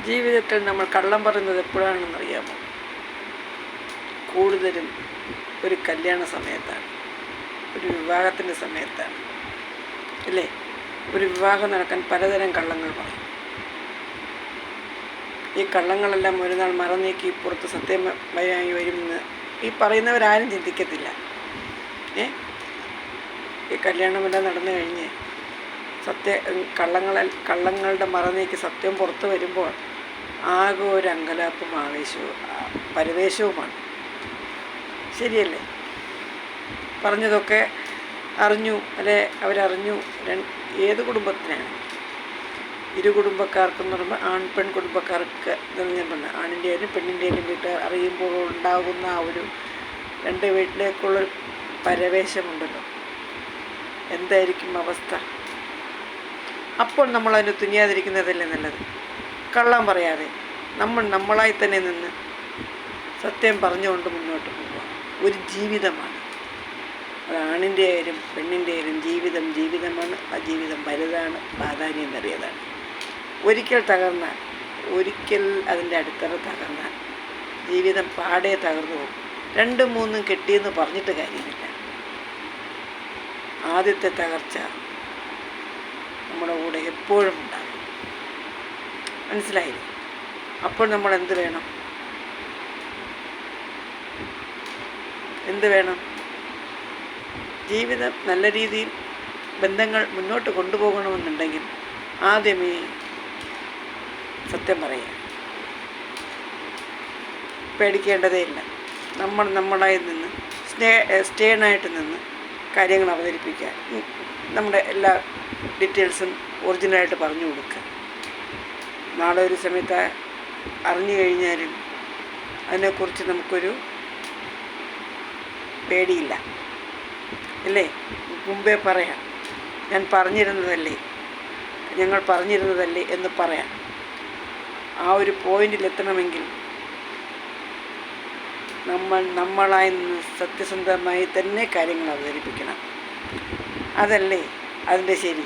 ജീവിതത്തിൽ നമ്മൾ കള്ളം പറയുന്നത് എപ്പോഴാണെന്നറിയാമോ? കൂടുതലും ഒരു കല്യാണ സമയത്താണ്, ഒരു വിവാഹത്തിൻ്റെ സമയത്താണ്, അല്ലേ? ഒരു വിവാഹം നടക്കാൻ പലതരം കള്ളങ്ങൾ പറയും. ഈ കള്ളങ്ങളെല്ലാം ഒരു നാൾ മറന്നേക്ക് പുറത്ത് സത്യമായി വരുമെന്ന് ഈ പറയുന്നവരാരും ചിന്തിക്കത്തില്ല. ഈ കല്യാണമെല്ലാം നടന്നു കഴിഞ്ഞ് കള്ളങ്ങളുടെ മറന്നേക്ക് സത്യം പുറത്ത് വരുമ്പോൾ ആകെ ഒരു അങ്കലാപ്പും ആവേശവും പരവേശവുമാണ്. ശരിയല്ലേ? പറഞ്ഞതൊക്കെ അറിഞ്ഞു, അല്ലെ? അവരറിഞ്ഞു. ഏത് കുടുംബത്തിനാണ്? ഇരു കുടുംബക്കാർക്കെന്ന് പറയുമ്പോൾ പെൺ കുടുംബക്കാർക്ക് പറഞ്ഞ ആണിൻ്റെയും പെണ്ണിൻ്റെയും വീട്ടുകാർ അറിയുമ്പോൾ ഉണ്ടാകുന്ന ആ ഒരു രണ്ട് വീട്ടിലേക്കുള്ളൊരു പരവേശമുണ്ടല്ലോ, എന്തായിരിക്കും അവസ്ഥ? അപ്പോൾ നമ്മളതിന് തുനിയാതിരിക്കുന്നതല്ലേ നല്ലത്. കള്ളം പറയാതെ നമ്മളായി തന്നെ നിന്ന് സത്യം പറഞ്ഞുകൊണ്ട് മുന്നോട്ട് പോവുക. ഒരു ജീവിതമാണ് അത്. ആണിൻ്റെ ആയാലും പെണ്ണിൻ്റെ ആയാലും ജീവിതമാണ്. ആ ജീവിതം വലുതാണ്, പ്രാധാന്യമേറിയതാണ്. ഒരിക്കൽ തകർന്നാൽ, ഒരിക്കൽ അതിൻ്റെ അടിത്തറ തകർന്നാൽ ജീവിതം പാടെ തകർന്നു പോകും. 2, 3 കെട്ടിയെന്ന് പറഞ്ഞിട്ട് കാര്യമില്ല. ആദ്യത്തെ തകർച്ച നമ്മുടെ കൂടെ എപ്പോഴും ഉണ്ടാകും. മനസ്സിലായില്ലേ? അപ്പോൾ നമ്മൾ എന്ത് വേണം? ജീവിതം നല്ല രീതിയിൽ ബന്ധങ്ങൾ മുന്നോട്ട് കൊണ്ടുപോകണമെന്നുണ്ടെങ്കിൽ ആദ്യമേ സത്യം പറയുക. പേടിക്കേണ്ടതേ ഇല്ല. നമ്മളായി നിന്ന് സ്റ്റേണായിട്ട് നിന്ന് കാര്യങ്ങൾ അവതരിപ്പിക്കുക. നമ്മുടെ എല്ലാ ഡീറ്റെയിൽസും ഒറിജിനലായിട്ട് പറഞ്ഞു കൊടുക്കുക. നാളെ ഒരു സമയത്ത് അറിഞ്ഞു കഴിഞ്ഞാലും അതിനെക്കുറിച്ച് നമുക്കൊരു പേടിയില്ല, അല്ലേ? മുമ്പേ പറയാം, ഞങ്ങൾ പറഞ്ഞിരുന്നതല്ലേ എന്ന് പറയാം. ആ ഒരു പോയിന്റിലെത്തണമെങ്കിൽ നമ്മളായി നിന്ന് സത്യസന്ധമായി തന്നെ കാര്യങ്ങൾ അവതരിപ്പിക്കണം. അതല്ലേ അതിൻ്റെ ശരി.